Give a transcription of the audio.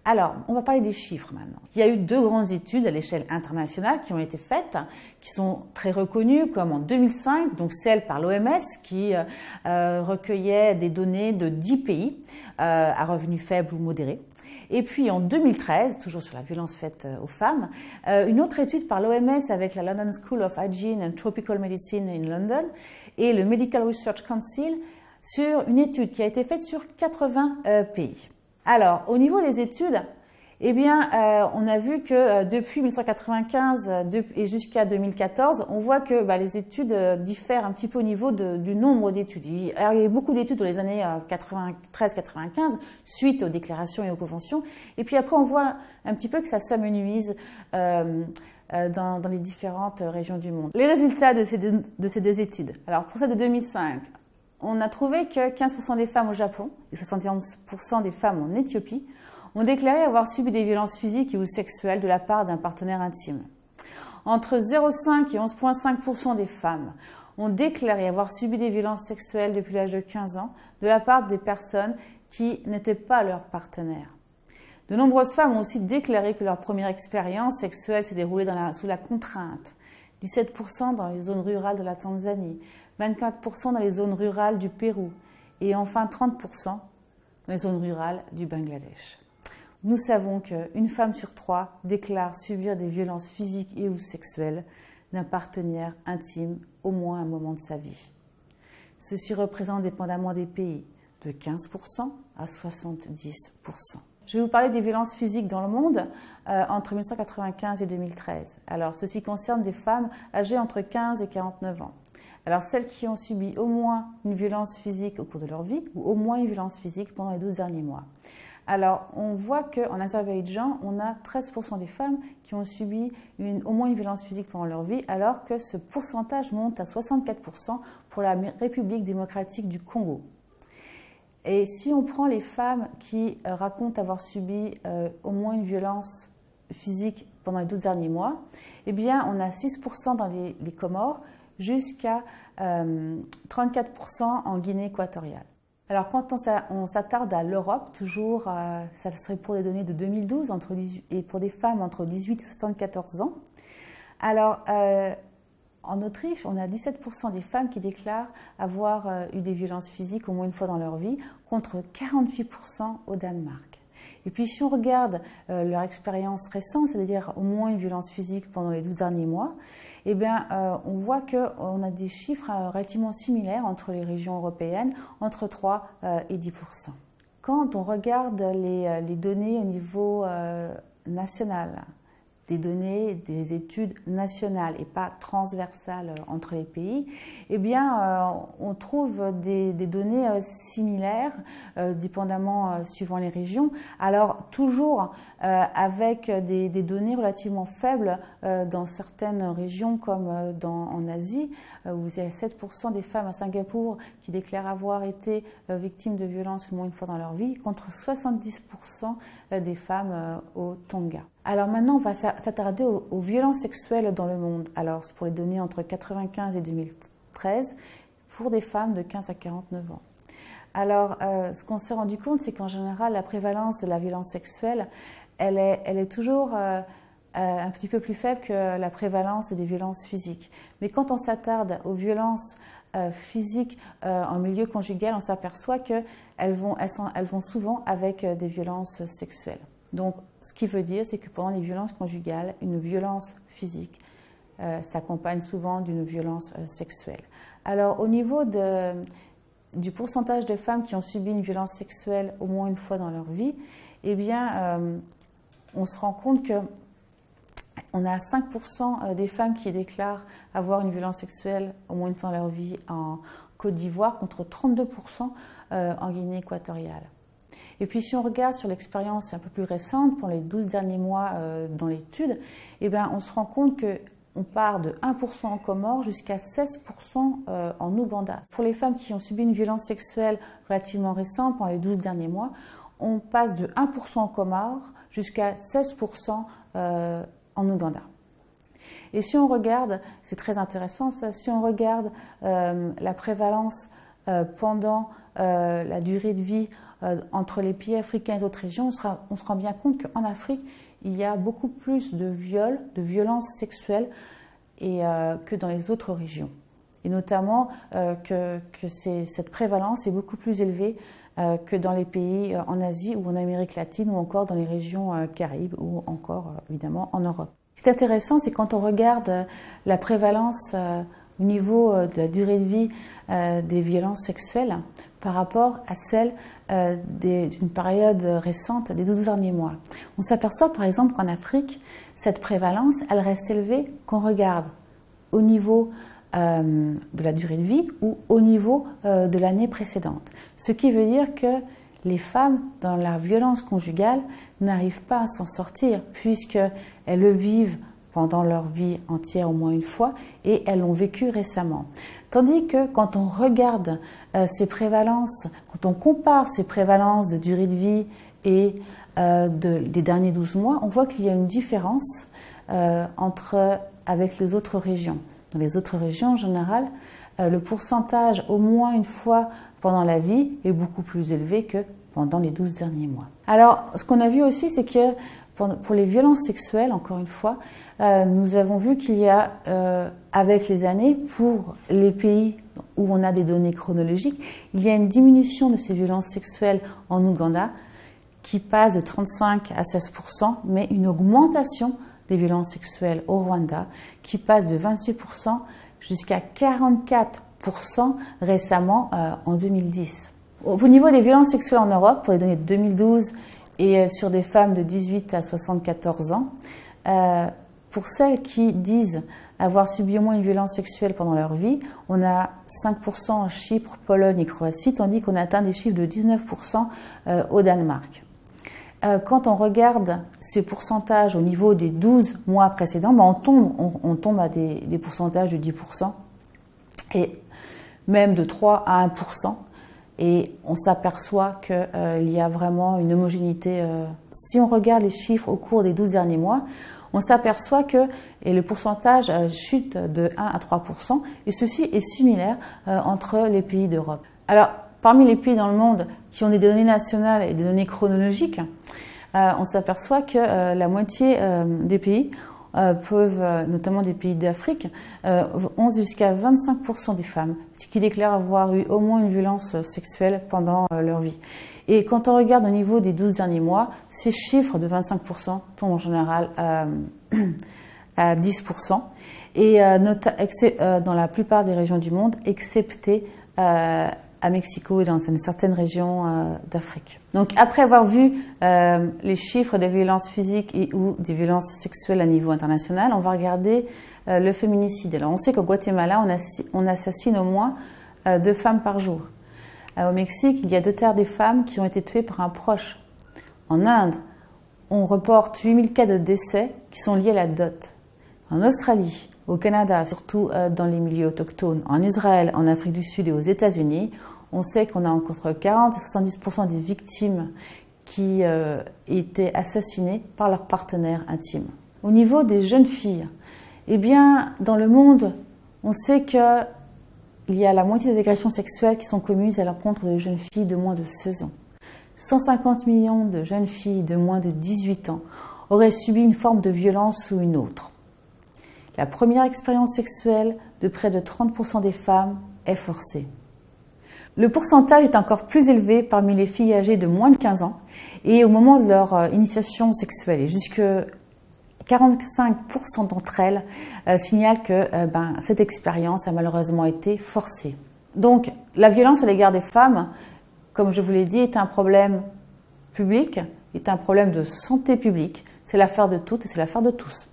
Alors, on va parler des chiffres maintenant. Il y a eu 2 grandes études à l'échelle internationale qui ont été faites, qui sont très reconnues, comme en 2005, donc celle par l'OMS qui recueillait des données de 10 pays à revenus faibles ou modérés. Et puis en 2013, toujours sur la violence faite aux femmes, une autre étude par l'OMS avec la London School of Hygiene and Tropical Medicine in London et le Medical Research Council sur une étude qui a été faite sur 80 pays. Alors, au niveau des études, eh bien, on a vu que depuis 1995 et jusqu'à 2014, on voit que les études diffèrent un petit peu au niveau du nombre d'études. Alors, il y a eu beaucoup d'études dans les années 93-95, suite aux déclarations et aux conventions. Et puis après, on voit un petit peu que ça s'amenuise dans les différentes régions du monde. Les résultats de ces deux études. Alors, pour celle de 2005, on a trouvé que 15% des femmes au Japon et 71% des femmes en Éthiopie ont déclaré avoir subi des violences physiques ou sexuelles de la part d'un partenaire intime. Entre 0,5 et 11,5% des femmes ont déclaré avoir subi des violences sexuelles depuis l'âge de 15 ans de la part des personnes qui n'étaient pas leurs partenaires. De nombreuses femmes ont aussi déclaré que leur première expérience sexuelle s'est déroulée sous la contrainte. 17% dans les zones rurales de la Tanzanie, 24% dans les zones rurales du Pérou et enfin 30% dans les zones rurales du Bangladesh. Nous savons qu'une femme sur 3 déclare subir des violences physiques et ou sexuelles d'un partenaire intime au moins à un moment de sa vie. Ceci représente, dépendamment des pays, de 15% à 70%. Je vais vous parler des violences physiques dans le monde entre 1995 et 2013. Alors, ceci concerne des femmes âgées entre 15 et 49 ans. Alors, celles qui ont subi au moins une violence physique au cours de leur vie ou au moins une violence physique pendant les 12 derniers mois. Alors, on voit qu'en Azerbaïdjan, on a 13% des femmes qui ont subi au moins une violence physique pendant leur vie, alors que ce pourcentage monte à 64% pour la République démocratique du Congo. Et si on prend les femmes qui racontent avoir subi au moins une violence physique pendant les 12 derniers mois, eh bien, on a 6% dans les Comores jusqu'à 34% en Guinée équatoriale. Alors, quand on s'attarde à l'Europe, toujours, ça serait pour des données de 2012 et pour des femmes entre 18 et 74 ans. Alors, en Autriche, on a 17% des femmes qui déclarent avoir eu des violences physiques au moins une fois dans leur vie, contre 48% au Danemark. Et puis, si on regarde leur expérience récente, c'est-à-dire au moins une violence physique pendant les 12 derniers mois, eh bien, on voit qu'on a des chiffres relativement similaires entre les régions européennes, entre 3 et 10%. Quand on regarde les données au niveau national, des données, des études nationales et pas transversales entre les pays, eh bien, on trouve des données similaires, dépendamment suivant les régions. Alors, toujours avec des données relativement faibles dans certaines régions, comme en Asie, où il y a 7% des femmes à Singapour qui déclarent avoir été victimes de violences au moins une fois dans leur vie, contre 70% des femmes au Tonga. Alors maintenant, on va s'attarder aux violences sexuelles dans le monde. Alors, c'est pour les données entre 1995 et 2013, pour des femmes de 15 à 49 ans. Alors, ce qu'on s'est rendu compte, c'est qu'en général, la prévalence de la violence sexuelle, elle est toujours un petit peu plus faible que la prévalence des violences physiques. Mais quand on s'attarde aux violences physiques en milieu conjugal, on s'aperçoit qu'elles vont souvent avec des violences sexuelles. Donc, ce qui veut dire, c'est que pendant les violences conjugales, une violence physique s'accompagne souvent d'une violence sexuelle. Alors, au niveau du pourcentage de femmes qui ont subi une violence sexuelle au moins une fois dans leur vie, eh bien, on se rend compte qu'on a 5% des femmes qui déclarent avoir une violence sexuelle au moins une fois dans leur vie en Côte d'Ivoire, contre 32% en Guinée équatoriale. Et puis, si on regarde sur l'expérience un peu plus récente, pour les 12 derniers mois dans l'étude, eh bien, on se rend compte qu'on part de 1% en Comores jusqu'à 16% en Ouganda. Pour les femmes qui ont subi une violence sexuelle relativement récente pendant les 12 derniers mois, on passe de 1% en Comores jusqu'à 16% en Ouganda. Et si on regarde, c'est très intéressant ça, si on regarde la prévalence pendant la durée de vie entre les pays africains et les autres régions, on se rend bien compte qu'en Afrique, il y a beaucoup plus de viols, de violences sexuelles que dans les autres régions. Et notamment cette prévalence est beaucoup plus élevée que dans les pays en Asie ou en Amérique latine ou encore dans les régions Caraïbes ou encore évidemment en Europe. Ce qui est intéressant, c'est quand on regarde la prévalence au niveau de la durée de vie des violences sexuelles par rapport à celle d'une période récente des 12 derniers mois. On s'aperçoit par exemple qu'en Afrique, cette prévalence, elle reste élevée qu'on regarde au niveau de la durée de vie ou au niveau de l'année précédente. Ce qui veut dire que les femmes, dans la violence conjugale, n'arrivent pas à s'en sortir puisqu'elles le vivent pendant leur vie entière au moins une fois et elles l'ont vécu récemment. Tandis que quand on regarde ces prévalences, quand on compare ces prévalences de durée de vie et des derniers 12 mois, on voit qu'il y a une différence avec les autres régions. Dans les autres régions, en général, le pourcentage au moins une fois pendant la vie est beaucoup plus élevé que pendant les 12 derniers mois. Alors, ce qu'on a vu aussi, c'est que pour les violences sexuelles, encore une fois, nous avons vu qu'il y a, avec les années, pour les pays où on a des données chronologiques, il y a une diminution de ces violences sexuelles en Ouganda qui passe de 35 à 16%, mais une augmentation des violences sexuelles au Rwanda qui passe de 26% jusqu'à 44% récemment en 2010. Au niveau des violences sexuelles en Europe, pour les données de 2012 et sur des femmes de 18 à 74 ans, pour celles qui disent avoir subi au moins une violence sexuelle pendant leur vie, on a 5% en Chypre, Pologne et Croatie, tandis qu'on atteint des chiffres de 19% au Danemark. Quand on regarde ces pourcentages au niveau des 12 mois précédents, on tombe à des pourcentages de 10% et même de 3 à 1%. Et on s'aperçoit qu'il y a vraiment une homogénéité. Si on regarde les chiffres au cours des 12 derniers mois, on s'aperçoit que le pourcentage chute de 1 à 3%, et ceci est similaire entre les pays d'Europe. Alors, parmi les pays dans le monde qui ont des données nationales et des données chronologiques, on s'aperçoit que la moitié des pays notamment des pays d'Afrique, ont jusqu'à 25% des femmes qui déclarent avoir eu au moins une violence sexuelle pendant leur vie. Et quand on regarde au niveau des 12 derniers mois, ces chiffres de 25% tombent en général à 10%, et dans la plupart des régions du monde, excepté à Mexico et dans certaines régions d'Afrique. Donc après avoir vu les chiffres des violences physiques ou des violences sexuelles à niveau international, on va regarder le féminicide. Alors on sait qu'au Guatemala, on assassine au moins 2 femmes par jour. Au Mexique, il y a 2/3 des femmes qui ont été tuées par un proche. En Inde, on reporte 8000 cas de décès qui sont liés à la dot. En Australie, au Canada, surtout dans les milieux autochtones, en Israël, en Afrique du Sud et aux États-Unis, on sait qu'on a entre 40 et 70% des victimes qui étaient assassinées par leur partenaire intime. Au niveau des jeunes filles, eh bien, dans le monde, on sait qu'il y a la moitié des agressions sexuelles qui sont commises à l'encontre de jeunes filles de moins de 16 ans. 150 millions de jeunes filles de moins de 18 ans auraient subi une forme de violence ou une autre. La première expérience sexuelle de près de 30% des femmes est forcée. Le pourcentage est encore plus élevé parmi les filles âgées de moins de 15 ans et au moment de leur initiation sexuelle. Et jusque 45% d'entre elles signalent que cette expérience a malheureusement été forcée. Donc la violence à l'égard des femmes, comme je vous l'ai dit, est un problème public, est un problème de santé publique. C'est l'affaire de toutes et c'est l'affaire de tous.